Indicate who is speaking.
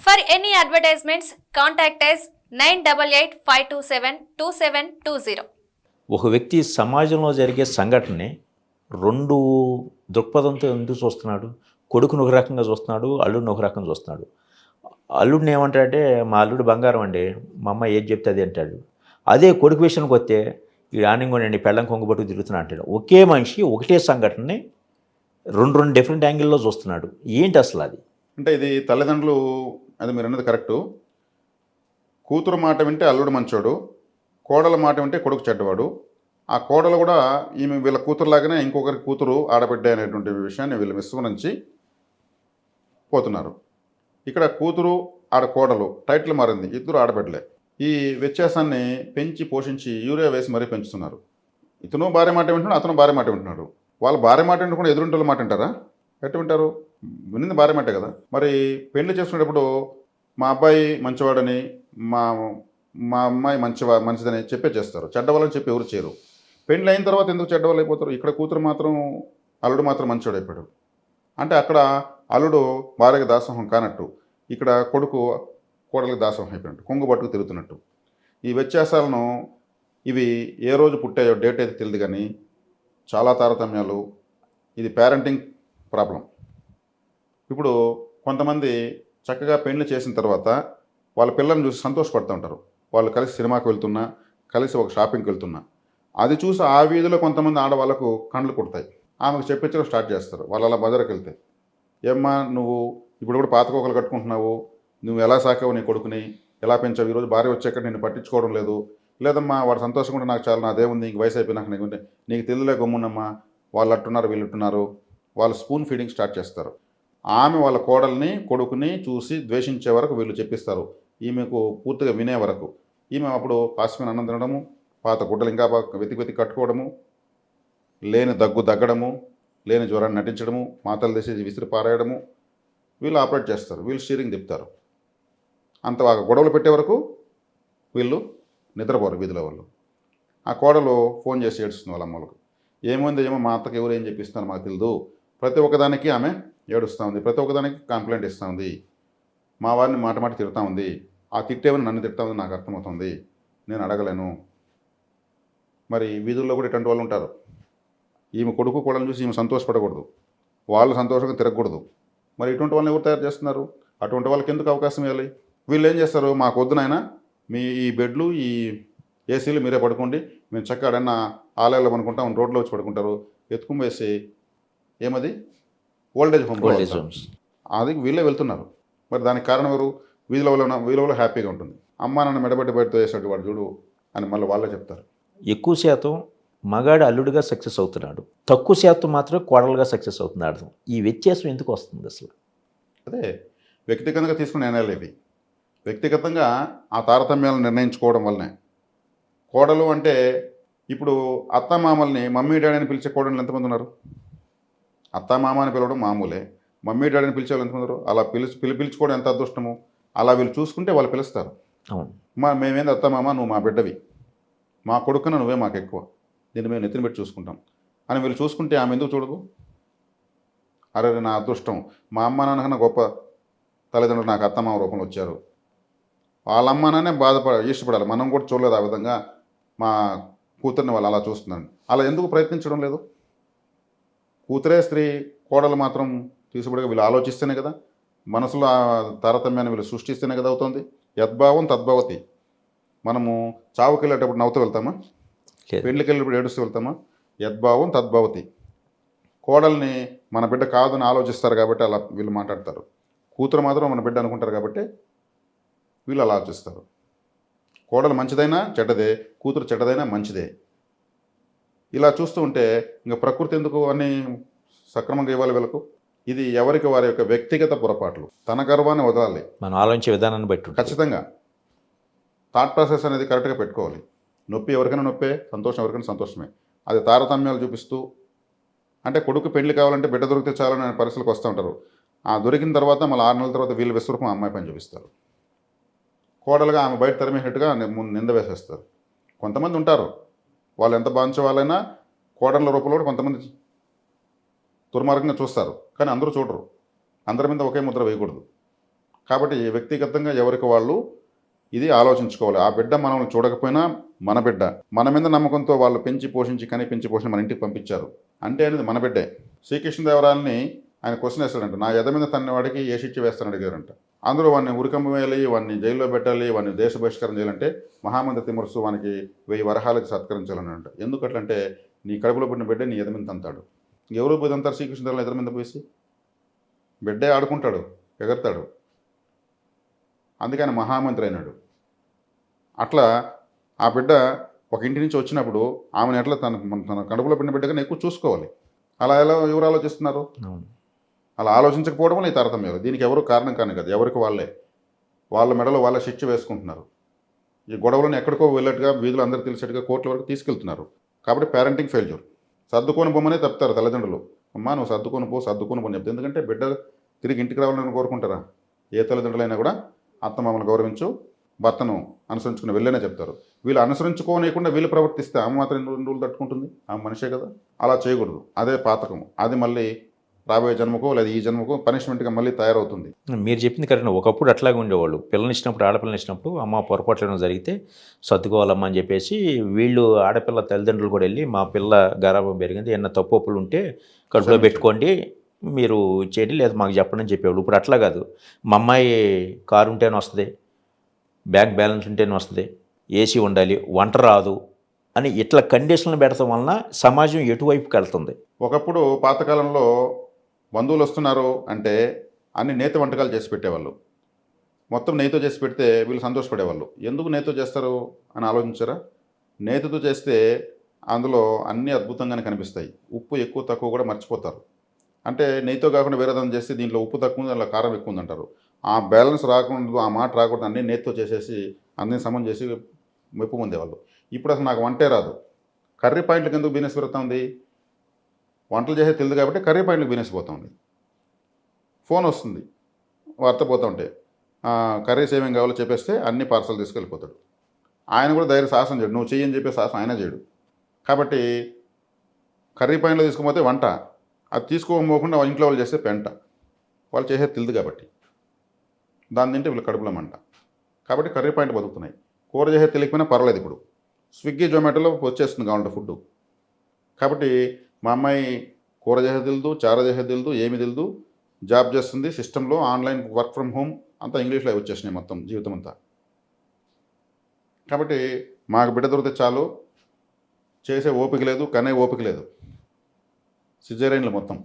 Speaker 1: For any advertisements, contact us 9885272720.
Speaker 2: ఒక వ్యక్తి సమాజంలో జరిగే సంఘటనని రెండు దృక్పథంతో ఎందుకు చూస్తున్నాడు? కొడుకుని ఒక రకంగా చూస్తున్నాడు, అల్లుడిని ఒక రకంగా చూస్తున్నాడు. అల్లుడిని ఏమంటాడంటే, మా అల్లుడు బంగారం అండి, మా అమ్మ ఏది చెప్తే అది అంటాడు. అదే కొడుకు విషయానికి వస్తే ఈ ఆనంగోనండి పెళ్ళం కొంగబట్టు తిరుగుతున్నా అంటాడు. ఒకే మనిషి ఒకటే సంఘటనని రెండు డిఫరెంట్ యాంగిల్లో చూస్తున్నాడు. ఏంటి అసలు అది?
Speaker 3: అంటే ఇది తల్లిదండ్రులు, అది మీరు అన్నది కరెక్టు. కూతురు మాట వింటే అల్లుడు మంచోడు, కోడల మాట వింటే కొడుకు చెడ్డవాడు. ఆ కోడలు కూడా ఈమె వీళ్ళ కూతురులాగానే ఇంకొకరి కూతురు ఆడబిడ్డ అనేటువంటి విషయాన్ని వీళ్ళు విస్మరించి పోతున్నారు. ఇక్కడ కూతురు ఆడ కోడలు టైటిల్ మారింది, ఇద్దరు ఆడబిడ్డలే. ఈ వ్యత్యాసాన్ని పెంచి పోషించి యూరియా వేసి మరీ పెంచుతున్నారు. ఇతను భార్య మాట వింటున్నాడు, అతను భార్య మాట వింటున్నాడు. వాళ్ళు భార్య మాట వింటకుండా ఎదురుంటోళ్ళ మాట వింటారా? ఎట్టు వింటారు? వినింది భార్య మాటే కదా. మరి పెళ్లి చేసుకునేటప్పుడు మా అబ్బాయి మంచివాడని, మా మా అమ్మాయి మంచిదని చెప్పే చేస్తారు. చెడ్డవాళ్ళని చెప్పి ఎవరు చేయరు. పెళ్ళి అయిన తర్వాత ఎందుకు చెడ్డవాళ్ళు అయిపోతారు? ఇక్కడ కూతురు మాత్రం, అల్లుడు మాత్రం మంచివాడు అయిపోయాడు అంటే అక్కడ అల్లుడు భార్యకి దాసోహం కానట్టు, ఇక్కడ కొడుకు కోడలికి దాసోహం అయిపోయినట్టు, కొంగు పట్టుకు తిరుగుతున్నట్టు. ఈ వ్యత్యాసాలను ఇవి ఏ రోజు పుట్టాయో డేట్ అయితే తెలియదు, కానీ చాలా తారతమ్యాలు. ఇది పేరెంటింగ్ ప్రాబ్లం. ఇప్పుడు కొంతమంది చక్కగా పెళ్లి చేసిన తర్వాత వాళ్ళ పిల్లల్ని చూసి సంతోషపడుతూ ఉంటారు. వాళ్ళు కలిసి సినిమాకి వెళ్తున్నా, కలిసి ఒక షాపింగ్కి వెళ్తున్నా, అది చూసి ఆ వీధిలో కొంతమంది ఆడవాళ్ళకు కండ్లు కుడతాయి. ఆమెకు చెప్పించడం స్టార్ట్ చేస్తారు. వాళ్ళు అలా బజారుకి వెళ్తే, ఏమ్మా నువ్వు ఇప్పుడు కూడా పాతకోకలు కట్టుకుంటున్నావు, నువ్వు ఎలా సాకావు నీ కొడుకుని, ఎలా పెంచావు, ఈరోజు భార్య వచ్చాక నిన్ను పట్టించుకోవడం లేదు. లేదమ్మా వాడు సంతోషంగా ఉంటే నాకు చాలా, నాదేముంది, ఇంక వయసు అయిపోయినాక నీకు తెలియలే గమ్మునమ్మా, వాళ్ళు అట్టున్నారు వీళ్ళు అట్టున్నారు. వాళ్ళు స్పూన్ ఫీడింగ్ స్టార్ట్ చేస్తారు. ఆమె వాళ్ళ కోడల్ని కొడుకుని చూసి ద్వేషించే వరకు వీళ్ళు చెప్పిస్తారు, ఈమెకు పూర్తిగా వినే వరకు. ఈమె అప్పుడు పాశ్మైన అన్నం తినడము, పాత గుడ్డలు ఇంకా వెతికి కట్టుకోవడము, లేని దగ్గడము, లేని జ్వరాన్ని నటించడము, మాతలు తీసి విసిరి పారేయడము, వీళ్ళు ఆపరేట్ చేస్తారు. వీళ్ళు స్టీరింగ్ తిప్పుతారు. అంత గొడవలు పెట్టే వరకు వీళ్ళు నిద్రపోరు వీధిలో వాళ్ళు. ఆ కోడలు ఫోన్ చేసి ఏడుస్తుంది వాళ్ళ అమ్మలకు, ఏమైంది ఏమో మా అత్తకి ఎవరు ఏం చెప్పిస్తున్నారు మాకు తెలియదు, ప్రతి ఒక్కదానికి ఆమె ఏడుస్తూ ఉంది, ప్రతి ఒక్కదానికి కంప్లైంట్ ఇస్తూ ఉంది, మా వారిని మాట తిడుతూ ఉంది, ఆ తిట్టేవని నన్ను తిడతా ఉంది, నాకు అర్థమవుతుంది, నేను అడగలేను. మరి వీధుల్లో కూడా ఇటువంటి వాళ్ళు ఉంటారు. ఈమె కొడుకు కోడలను చూసి ఈమె సంతోషపడకూడదు, వాళ్ళు సంతోషంగా తిరగకూడదు. మరి ఇటువంటి వాళ్ళని ఎవరు తయారు చేస్తున్నారు? అటువంటి వాళ్ళకి ఎందుకు అవకాశం ఇవ్వాలి? వీళ్ళు ఏం చేస్తారు, మాకు వద్దునైనా మీ ఈ బెడ్లు, ఈ ఏసీలు మీరే పడుకోండి, మేము చక్కగా ఎడన్నా ఆలయాల్లో పడుకుంటాం, రోడ్లో వచ్చి పడుకుంటారు, ఎత్తుకుని వేసి ఏమది ఓల్డేజ్ హోమ్స్, అది వీళ్ళే వెళ్తున్నారు. మరి దానికి కారణం ఎవరు? వీళ్ళలో హ్యాపీగా ఉంటుంది. అమ్మ నాన్న మెడబెట్టి బయటతో వేసాడు వాడు చూడు అని మళ్ళీ వాళ్ళే చెప్తారు.
Speaker 2: ఎక్కువ శాతం మగాడు అల్లుడిగా సక్సెస్ అవుతున్నాడు, తక్కువ శాతం మాత్రం కోడలుగా సక్సెస్ అవుతున్నాడు. ఈ వ్యత్యాసం ఎందుకు వస్తుంది అసలు?
Speaker 3: అదే వ్యక్తిగతంగా తీసుకునే నిర్ణయాలు ఇవి. వ్యక్తిగతంగా ఆ తారతమ్యాలను నిర్ణయించుకోవడం వల్లనే. కోడలు అంటే ఇప్పుడు అత్తమామల్ని మమ్మీ డాడీని పిలిచే కోడలు ఎంతమంది ఉన్నారు? అత్తమామ అని పిలవడం మామూలే, మమ్మీ డాడీని పిలిచే వాళ్ళు ఎంతమంది ఉన్నారు? అలా పిలుచుకోవడం ఎంత అదృష్టము. అలా వీళ్ళు చూసుకుంటే వాళ్ళు పిలుస్తారు. మేమేంది అత్తమామ, నువ్వు మా బిడ్డవి, మా కొడుకున నువ్వే మాకు ఎక్కువ, దీన్ని మేము నెత్తిన పెట్టి చూసుకుంటాం అని వీళ్ళు చూసుకుంటే ఆమె ఎందుకు చూడదు? అరే నా అదృష్టం, మా అమ్మ నాన్నకన్నా గొప్ప తల్లిదండ్రులు నాకు అత్తమామ రూపంలో వచ్చారు, వాళ్ళ అమ్మ నాన్నే ఇష్టపడాలి, మనం కూడా చూడలేదు ఆ విధంగా మా కూతుర్ని వాళ్ళు అలా చూస్తున్నాను. అలా ఎందుకు ప్రయత్నించడం లేదు? కూతురే స్త్రీ, కోడలు మాత్రం తీసుబడిగా వీళ్ళు ఆలోచిస్తేనే కదా, మనసులో ఆ తారతమ్యాన్ని వీళ్ళు సృష్టిస్తేనే కదా అవుతుంది. యద్భావం తద్భవతి. మనము చావుకి వెళ్ళేటప్పుడు నవ్వుతూ వెళ్తామా? పెళ్ళికి వెళ్ళేటప్పుడు ఏడుస్తూ వెళ్తామా? యద్భావం తద్భవతి. కోడల్ని మన బిడ్డ కాదని ఆలోచిస్తారు కాబట్టి అలా వీళ్ళు మాట్లాడతారు. కూతురు మాత్రం మన బిడ్డ అనుకుంటారు కాబట్టి వీళ్ళు అలా ఆలోచిస్తారు. కోడలు మంచిదైనా చెడ్డదే, కూతురు చెడ్డదైనా మంచిదే. ఇలా చూస్తూ ఉంటే ఇంకా ప్రకృతి ఎందుకు అన్నీ సక్రమంగా ఇవ్వాలి వీళ్ళకు? ఇది ఎవరికి వారి యొక్క వ్యక్తిగత పొరపాట్లు. తన గర్వాన్ని వదలాలి,
Speaker 2: మనం ఆలోచించే విధానాన్ని బట్టి
Speaker 3: ఖచ్చితంగా థాట్ ప్రాసెస్ అనేది కరెక్ట్గా పెట్టుకోవాలి. నొప్పి ఎవరికైనా నొప్పే, సంతోషం ఎవరికైనా సంతోషమే. అది తారతమ్యాలు చూపిస్తూ, అంటే కొడుకు పెళ్లి కావాలంటే బిడ్డ దొరికితే చాలని పరిస్థితులకు వస్తూ ఉంటారు. ఆ దొరికిన తర్వాత మళ్ళీ 6 నెలల తర్వాత వీళ్ళు విశ్వరూపం అమ్మాయి పని చూపిస్తారు. కోడలుగా ఆమె బయట తరిమేటట్టుగా నింద వేసేస్తారు. కొంతమంది ఉంటారు, వాళ్ళు ఎంత బాంచే వాళ్ళైనా కోడళ్ళ రూపంలో కొంతమంది దుర్మార్గంగా చూస్తారు, కానీ అందరూ చూడరు. అందరి మీద ఒకే ముద్ర వేయకూడదు. కాబట్టి వ్యక్తిగతంగా ఎవరికి వాళ్ళు ఇది ఆలోచించుకోవాలి. ఆ బిడ్డ మనల్ని చూడకపోయినా మన బిడ్డ. మన మీద నమ్మకంతో వాళ్ళు పెంచి పోషించి మన ఇంటికి పంపించారు అంటే అనేది మన బిడ్డే. శ్రీకృష్ణదేవరాయలని ఆయన క్వశ్చన్ వేస్తాడంట, నా ఎద మీద తన్నవాడికి ఏ శిక్ష వేస్తానని అడిగారంట. అందులో వాడిని ఉరికమ్మ వేయాలి, వాడిని జైల్లో పెట్టాలి, వాడిని దేశ బహిష్కరణ చేయాలంటే మహామంత్రి తిమ్మరుసు వానికి 1000 వరహాలకి సత్కరించాలని అంట. ఎందుకట్లంటే నీ కడుపులో పుట్టిన బిడ్డే నీ ఎద మీద తంతాడు. ఎవరు పోయి తంతారు శ్రీకృష్ణదేవరాయలు ఎద మీద పోసి? బిడ్డే ఆడుకుంటాడు, ఎగరతాడు. అందుకే ఆయన మహామంత్రి అయినాడు. అట్లా ఆ బిడ్డ ఒక ఇంటి నుంచి వచ్చినప్పుడు ఆమెను ఎట్లా తన కడుపులో పెట్టిన బిడ్డగా ఎక్కువ చూసుకోవాలి. అలా ఎవరు ఆలోచిస్తున్నారు?
Speaker 2: అవును.
Speaker 3: అలా ఆలోచించకపోవడం వల్ల ఈ తారతమ్యాలు. దీనికి ఎవరు కారణం కాని కదా, ఎవరికి వాళ్ళే వాళ్ళ మెడలో వాళ్ళ శిక్ష వేసుకుంటున్నారు. ఈ గొడవలను ఎక్కడికో వెళ్ళట్టుగా వీధులు అందరూ తెలిసేట్టుగా కోర్టుల వరకు తీసుకెళ్తున్నారు. కాబట్టి పేరెంటింగ్ ఫెయిల్యూర్. సర్దుకొని బొమ్మనే తప్పుతారు తల్లిదండ్రులు. అమ్మా నువ్వు సర్దుకొని పో చెప్తే. ఎందుకంటే బిడ్డ తిరిగి ఇంటికి రావాలని కోరుకుంటారా? ఏ తల్లిదండ్రులైనా కూడా అత్త మామను గౌరవించు, భర్తను అనుసరించుకుని వెళ్ళేనే చెప్తారు. వీళ్ళు అనుసరించుకోనియకుండా వీళ్ళు ప్రవర్తిస్తే ఆమె మాత్రం 2 రోజులు తట్టుకుంటుంది. ఆమె మనిషే కదా. అలా చేయకూడదు. అదే పాతకం. అది మళ్ళీ రాబోయే జన్మకో లేదా ఈ జన్మకో పనిష్మెంట్గా మళ్ళీ తయారవుతుంది.
Speaker 2: మీరు చెప్పింది కరెక్ట్. ఒకప్పుడు అట్లాగే ఉండేవాళ్ళు. పిల్లని ఇచ్చినప్పుడు, ఆడపిల్లని ఇచ్చినప్పుడు అమ్మ పొరపాట్లు ఏమైనా జరిగితే సర్దుకోవాలమ్మా అని చెప్పేసి వీళ్ళు ఆడపిల్ల తల్లిదండ్రులు కూడా వెళ్ళి మా పిల్ల గారాబం పెరిగింది, ఏమన్నా తప్పు ఒప్పులు ఉంటే కడుపులో పెట్టుకోండి, మీరు చేయండి, లేదా మాకు చెప్పండి అని చెప్పేవాళ్ళు. ఇప్పుడు అట్లా కాదు. మా అమ్మాయి కారు ఉంటేనే వస్తుంది, బ్యాంక్ బ్యాలెన్స్ ఉంటేనే వస్తుంది, ఏసీ ఉండాలి, వంట రాదు అని ఇట్లా కండిషన్లు పెడతాం వలన సమాజం ఎటువైపుకి వెళ్తుంది.
Speaker 3: ఒకప్పుడు పాతకాలంలో బంధువులు వస్తున్నారు అంటే అన్ని నేతి వంటకాలు చేసి పెట్టేవాళ్ళు. మొత్తం నెయ్యితో చేసి పెడితే వీళ్ళు సంతోషపడేవాళ్ళు. ఎందుకు నెయ్యితో చేస్తారు అని ఆలోచించారా? నేతితో చేస్తే అందులో అన్నీ అద్భుతంగానే కనిపిస్తాయి. ఉప్పు ఎక్కువ తక్కువ కూడా మర్చిపోతారు. అంటే నెయ్యితో కాకుండా వేరే దాన్ని చేస్తే దీంట్లో ఉప్పు తక్కువ ఉంది, అందులో కారం ఎక్కువ ఉంది అంటారు. ఆ బ్యాలెన్స్ రాకూడదు, ఆ మాట రాకూడదు, అన్నీ నేతితో చేసేసి అన్నీ సమం చేసి మెప్పు పొందేవాళ్ళు. ఇప్పుడు అసలు నాకు వంటే రాదు, కర్రీ పాయింట్లకు ఎందుకు బిజినెస్ పెరుగుతుంది? వంటలు చేసే తెలియదు కాబట్టి కర్రీ పాయింట్లకు బిజినెస్ పోతుంది. ఫోన్ వస్తుంది, వార్త పోతూ ఉంటే కర్రీస్ ఏమేమి కావాలో చెప్పేస్తే అన్ని పార్సల్ తీసుకెళ్ళిపోతాడు. ఆయన కూడా ధైర్య సాహసం చేయడు, నువ్వు చెయ్యని చెప్పే సాహసం ఆయన చేయడు. కాబట్టి కర్రీ పాయింట్లో తీసుకుపోతే వంట, అది తీసుకోకపోకుండా ఇంట్లో వాళ్ళు చేస్తే పెంట. వాళ్ళు చేసేది తెలియదు కాబట్టి దాన్ని తింటే వీళ్ళు కడుపులో మంట. కాబట్టి కర్రీ పాయింట్ బతుకుతున్నాయి. కూర చేసేది తెలియకపోయినా పర్వాలేదు. ఇప్పుడు స్విగ్గీ జొమాటోలో వచ్చేస్తుంది కావాలంటే ఫుడ్. కాబట్టి మా అమ్మాయి కూర చేసేది తెలియదు, చార చేసేది తెలియదు, ఏమి తెలియదు, జాబ్ చేస్తుంది సిస్టంలో, ఆన్లైన్ వర్క్ ఫ్రమ్ హోమ్ అంతా ఇంగ్లీష్లో వచ్చేసినాయి మొత్తం జీవితం అంతా. కాబట్టి మాకు బిడ్డ దొరికితే చాలు, చేసే ఓపిక లేదు, కనే ఓపిక లేదు, సిజేరియన్లు మొత్తం.